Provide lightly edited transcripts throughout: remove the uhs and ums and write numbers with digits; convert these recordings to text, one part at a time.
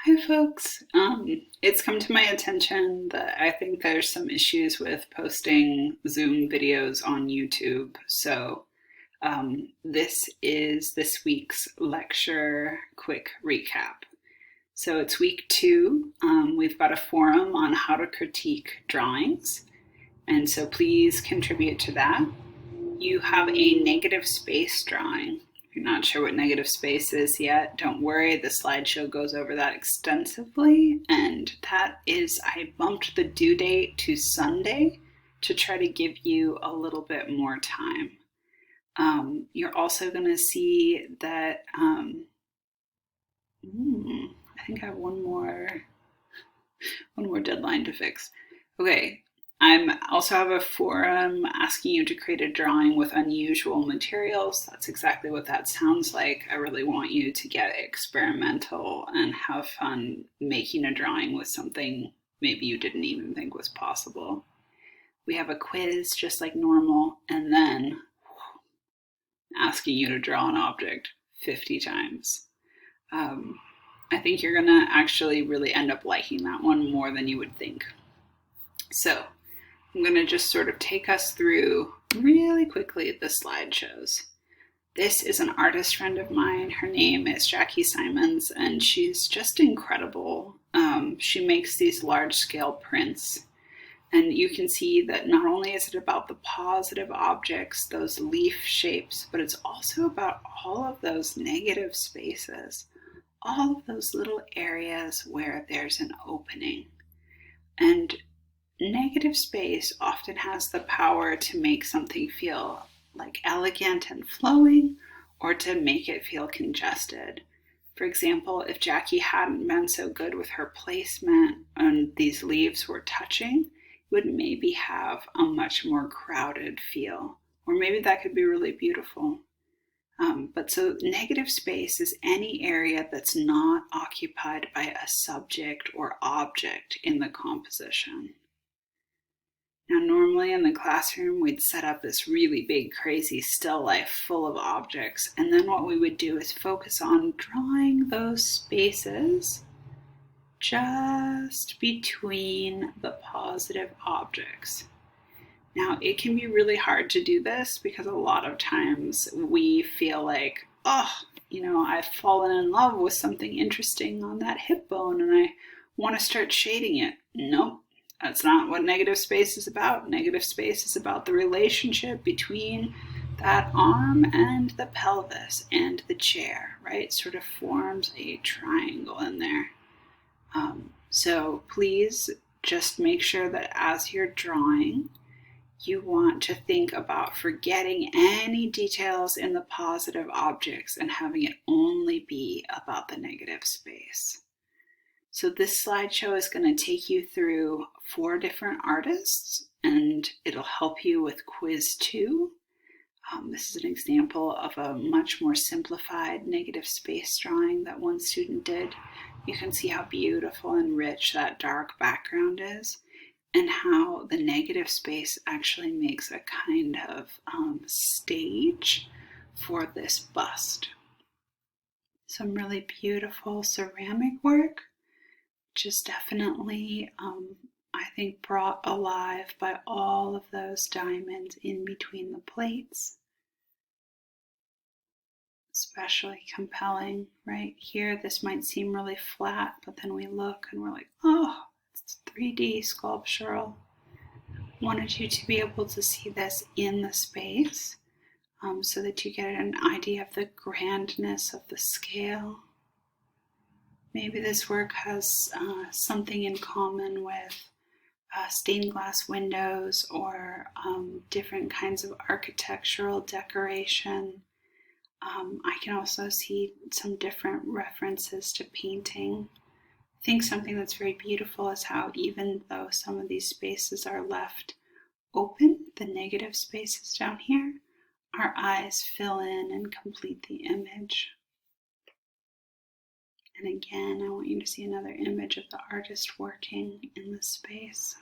Hi folks. It's come to my attention that I think there's some issues with posting Zoom videos on YouTube. So this is this week's lecture quick recap. So it's week 2. We've got a forum on how to critique drawings. And so please contribute to that. You have a negative space drawing. If you're not sure what negative space is yet, don't worry, the slideshow goes over that extensively. And that is, I bumped the due date to Sunday to try to give you a little bit more time. You're also going to see that, I think I have one more deadline to fix. Okay. I also have a forum asking you to create a drawing with unusual materials. That's exactly what that sounds like. I really want you to get experimental and have fun making a drawing with something maybe you didn't even think was possible. We have a quiz just like normal, and then asking you to draw an object 50 times. I think you're gonna actually really end up liking that one more than you would think. So I'm going to just sort of take us through really quickly the slideshows. This is an artist friend of mine. Her name is Jackie Simons, and she's just incredible. She makes these large-scale prints, and you can see that not only is it about the positive objects, those leaf shapes, but it's also about all of those negative spaces, all of those little areas where there's an opening. And negative space often has the power to make something feel like elegant and flowing, or to make it feel congested. For example, if Jackie hadn't been so good with her placement and these leaves were touching, it would maybe have a much more crowded feel. Or maybe that could be really beautiful. But so negative space is any area that's not occupied by a subject or object in the composition. Now, normally in the classroom, we'd set up this really big, crazy still life full of objects. And then what we would do is focus on drawing those spaces just between the positive objects. Now, it can be really hard to do this because a lot of times we feel like, I've fallen in love with something interesting on that hip bone and I want to start shading it. Nope. That's not what negative space is about. Negative space is about the relationship between that arm and the pelvis and the chair, right? Sort of forms a triangle in there. So please just make sure that as you're drawing, you want to think about forgetting any details in the positive objects and having it only be about the negative space. So this slideshow is going to take you through 4 different artists, and it'll help you with quiz 2. This is an example of a much more simplified negative space drawing that one student did. You can see how beautiful and rich that dark background is, and how the negative space actually makes a kind of stage for this bust. Some really beautiful ceramic work, just definitely, I think, brought alive by all of those diamonds in between the plates. Especially compelling right here. This might seem really flat, but then we look and we're like, oh, it's 3D sculptural. Wanted you to be able to see this in the space, so that you get an idea of the grandness of the scale. Maybe this work has something in common with stained glass windows or different kinds of architectural decoration. I can also see some different references to painting. I think something that's very beautiful is how even though some of these spaces are left open, the negative spaces down here, our eyes fill in and complete the image. And again, I want you to see another image of the artist working in the space.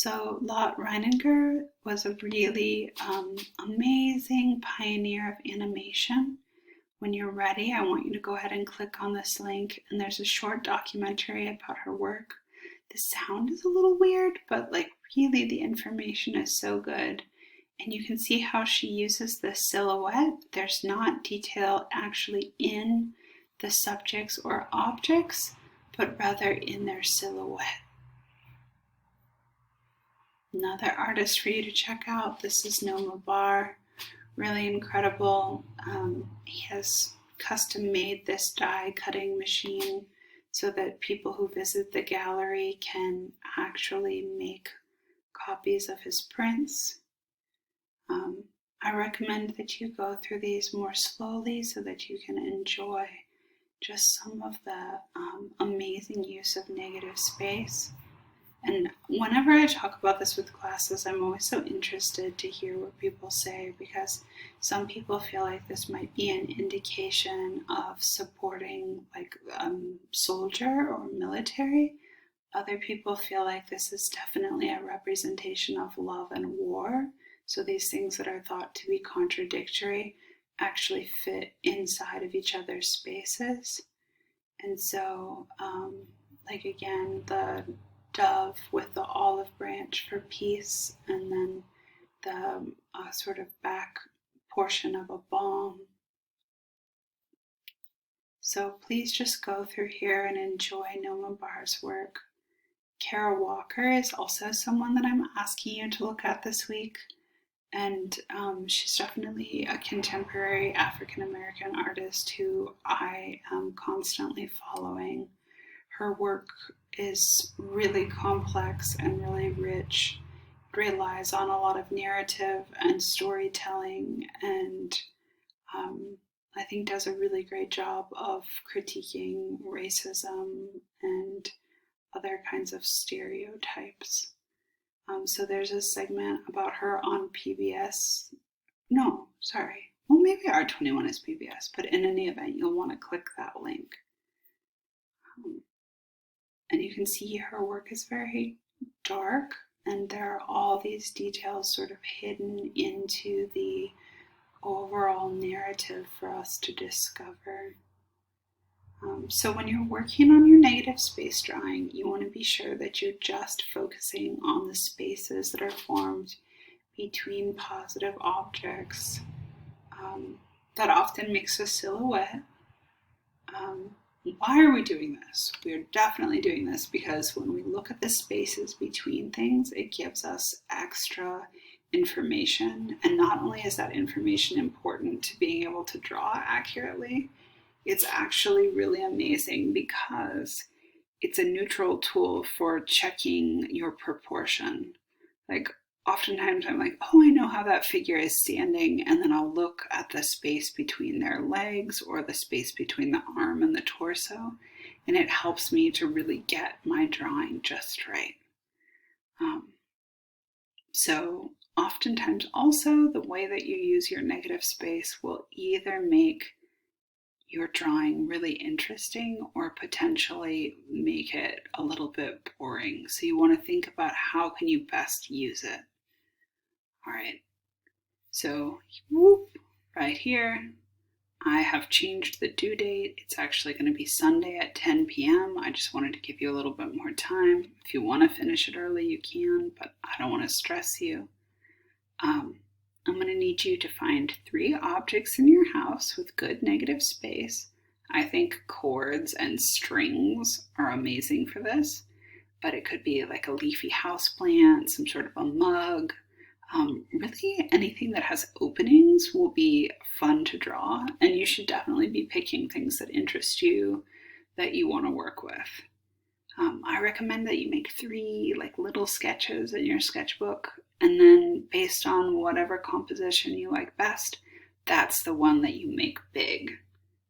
So Lot Reininger was a really amazing pioneer of animation. When you're ready, I want you to go ahead and click on this link, and there's a short documentary about her work. The sound is a little weird, but like really the information is so good. And you can see how she uses the silhouette. There's not detail actually in the subjects or objects, but rather in their silhouette. Another artist for you to check out. This is Noma Bar. Really incredible. He has custom made this die cutting machine so that people who visit the gallery can actually make copies of his prints. I recommend that you go through these more slowly so that you can enjoy just some of the amazing use of negative space. And whenever I talk about this with classes, I'm always so interested to hear what people say, because some people feel like this might be an indication of supporting like soldier or military. Other people feel like this is definitely a representation of love and war. So these things that are thought to be contradictory actually fit inside of each other's spaces. And so, like again, the dove with the olive branch for peace, and then the sort of back portion of a balm. So please just go through here and enjoy Noma Bar's work. Cara Walker is also someone that I'm asking you to look at this week. And she's definitely a contemporary African-American artist who I am constantly following. Her work is really complex and really rich. It relies on a lot of narrative and storytelling, and I think does a really great job of critiquing racism and other kinds of stereotypes. So there's a segment about her on PBS. No, sorry. Well, maybe R21 is PBS, but in any event, you'll want to click that link. And you can see her work is very dark, and there are all these details sort of hidden into the overall narrative for us to discover. So when you're working on your negative space drawing, you want to be sure that you're just focusing on the spaces that are formed between positive objects. That often makes a silhouette. Why are we doing this? We're definitely doing this because when we look at the spaces between things, it gives us extra information. And not only is that information important to being able to draw accurately, it's actually really amazing because it's a neutral tool for checking your proportion. Like oftentimes I'm like, oh, I know how that figure is standing, and then I'll look at the space between their legs or the space between the arm and the torso, and it helps me to really get my drawing just right. So oftentimes also the way that you use your negative space will either make your drawing really interesting or potentially make it a little bit boring. So you want to think about how can you best use it. All right, so right here, I have changed the due date. It's actually going to be Sunday at 10 p.m. I just wanted to give you a little bit more time. If you want to finish it early, you can, but I don't want to stress you. I'm going to need you to find 3 objects in your house with good negative space. I think cords and strings are amazing for this, but it could be like a leafy houseplant, some sort of a mug. Really anything that has openings will be fun to draw, and you should definitely be picking things that interest you, that you want to work with. I recommend that you make 3 like little sketches in your sketchbook, and then based on whatever composition you like best, that's the one that you make big.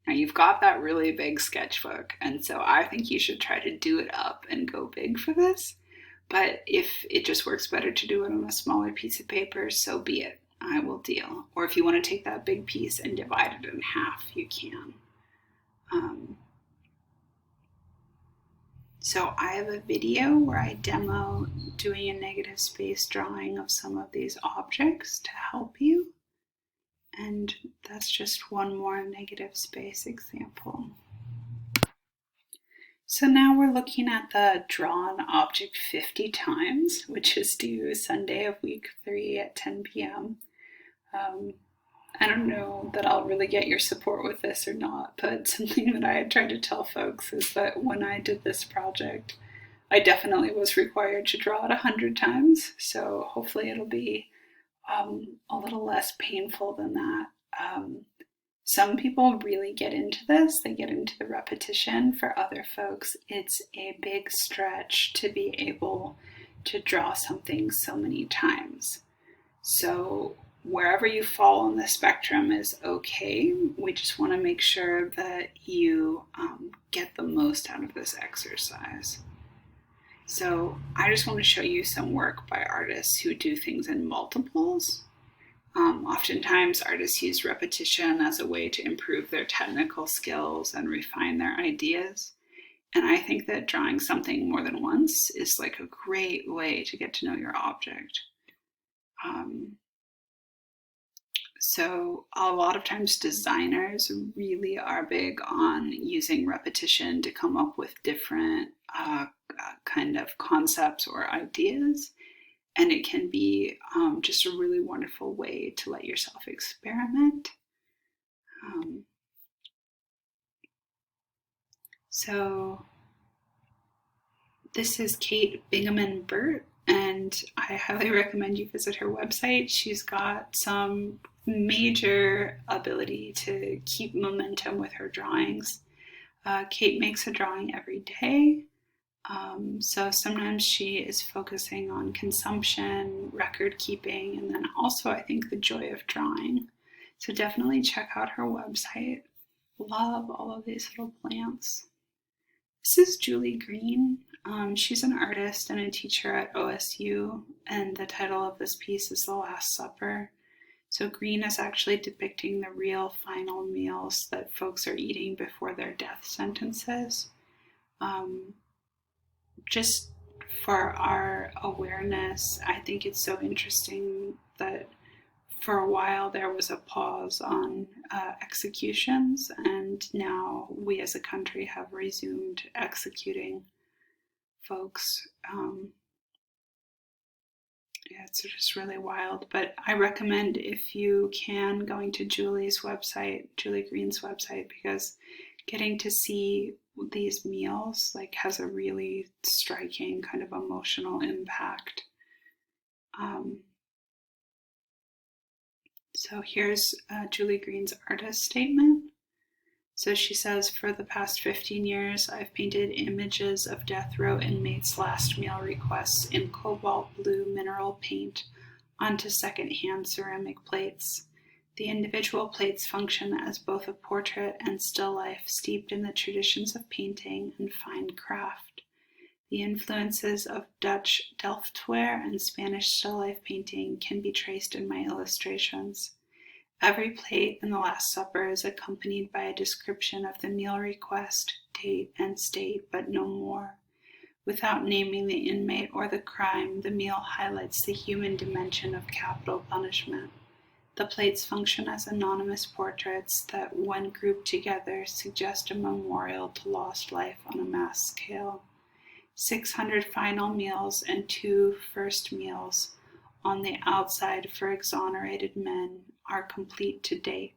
Now you've got that really big sketchbook, and so I think you should try to do it up and go big for this. But if it just works better to do it on a smaller piece of paper, so be it. I will deal. Or if you want to take that big piece and divide it in half, you can. So I have a video where I demo doing a negative space drawing of some of these objects to help you. And that's just one more negative space example. So now we're looking at the draw an object 50 times, which is due Sunday of week 3 at 10 p.m. I don't know that I'll really get your support with this or not, but something that I try to tell folks is that when I did this project, I definitely was required to draw it 100 times, so hopefully it'll be a little less painful than that. Some people really get into this, they get into the repetition. For other folks, it's a big stretch to be able to draw something so many times. So wherever you fall on the spectrum is okay. We just want to make sure that you get the most out of this exercise. So I just want to show you some work by artists who do things in multiples. Oftentimes artists use repetition as a way to improve their technical skills and refine their ideas. And I think that drawing something more than once is like a great way to get to know your object. So a lot of times designers really are big on using repetition to come up with different kind of concepts or ideas. And it can be just a really wonderful way to let yourself experiment. So this is Kate Bingaman Burt, and I highly recommend you visit her website. She's got some major ability to keep momentum with her drawings. Kate makes a drawing every day. So sometimes she is focusing on consumption, record keeping, and then also I think the joy of drawing. So definitely check out her website. Love all of these little plants. This is Julie Green. She's an artist and a teacher at OSU, and the title of this piece is The Last Supper. So Green is actually depicting the real final meals that folks are eating before their death sentences. Just for our awareness, I think it's so interesting that for a while there was a pause on executions, and now we as a country have resumed executing folks. Yeah, it's just really wild, but I recommend, if you can, going to Julie's website, Julie Green's website, because getting to see these meals like has a really striking kind of emotional impact. So here's Julie Green's artist statement. So she says, for the past 15 years, I've painted images of death row inmates' last meal requests in cobalt blue mineral paint onto secondhand ceramic plates. The individual plates function as both a portrait and still life steeped in the traditions of painting and fine craft. The influences of Dutch Delftware and Spanish still life painting can be traced in my illustrations. Every plate in The Last Supper is accompanied by a description of the meal request, date, and state, but no more. Without naming the inmate or the crime, the meal highlights the human dimension of capital punishment. The plates function as anonymous portraits that, when grouped together, suggest a memorial to lost life on a mass scale. 600 final meals and 2 first meals on the outside for exonerated men are complete to date.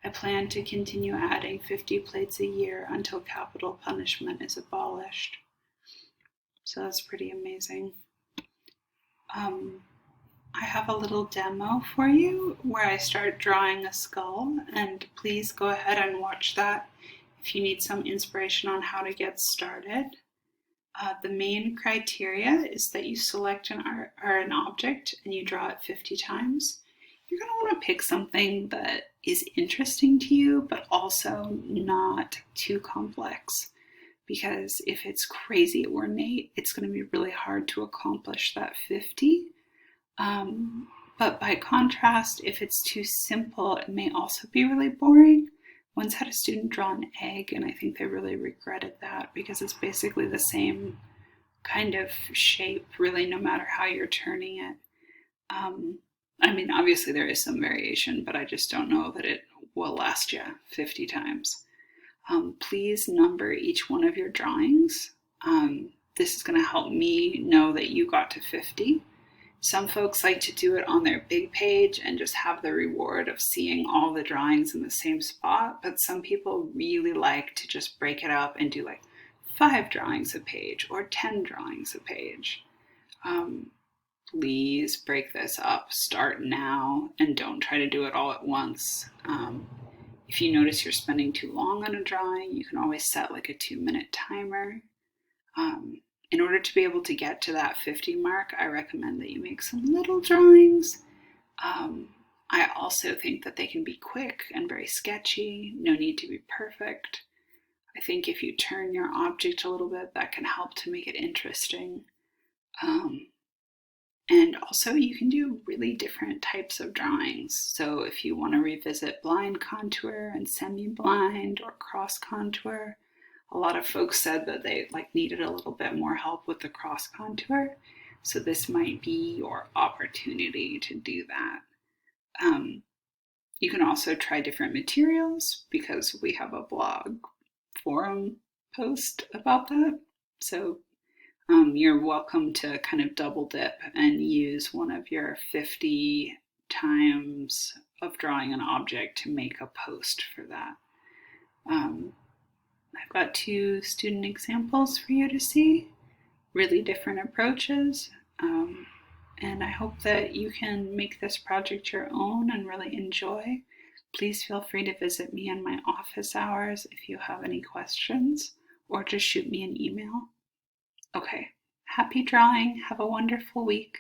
I plan to continue adding 50 plates a year until capital punishment is abolished. So that's pretty amazing. I have a little demo for you where I start drawing a skull, and please go ahead and watch that if you need some inspiration on how to get started. The main criteria is that you select an object and you draw it 50 times. You're going to want to pick something that is interesting to you, but also not too complex, because if it's crazy ornate, it's going to be really hard to accomplish that 50. But by contrast, if it's too simple, it may also be really boring. Once had a student draw an egg, and I think they really regretted that because it's basically the same kind of shape, really, no matter how you're turning it. I mean, obviously there is some variation, but I just don't know that it will last you 50 times. Please number each one of your drawings. This is going to help me know that you got to 50. Some folks like to do it on their big page and just have the reward of seeing all the drawings in the same spot, but some people really like to just break it up and do like 5 drawings a page or 10 drawings a page. Please break this up. Start now and don't try to do it all at once. If you notice you're spending too long on a drawing, you can always set like a 2-minute timer. In order to be able to get to that 50 mark, I recommend that you make some little drawings. I also think that they can be quick and very sketchy. No need to be perfect. I think if you turn your object a little bit, that can help to make it interesting. And also you can do really different types of drawings. So if you want to revisit blind contour and semi-blind or cross contour, a lot of folks said that they needed a little bit more help with the cross contour. So this might be your opportunity to do that. You can also try different materials because we have a blog forum post about that. So you're welcome to kind of double dip and use one of your 50 times of drawing an object to make a post for that. I've got 2 student examples for you to see, really different approaches, and I hope that you can make this project your own and really enjoy. Please feel free to visit me in my office hours if you have any questions, or just shoot me an email. Okay, happy drawing. Have a wonderful week.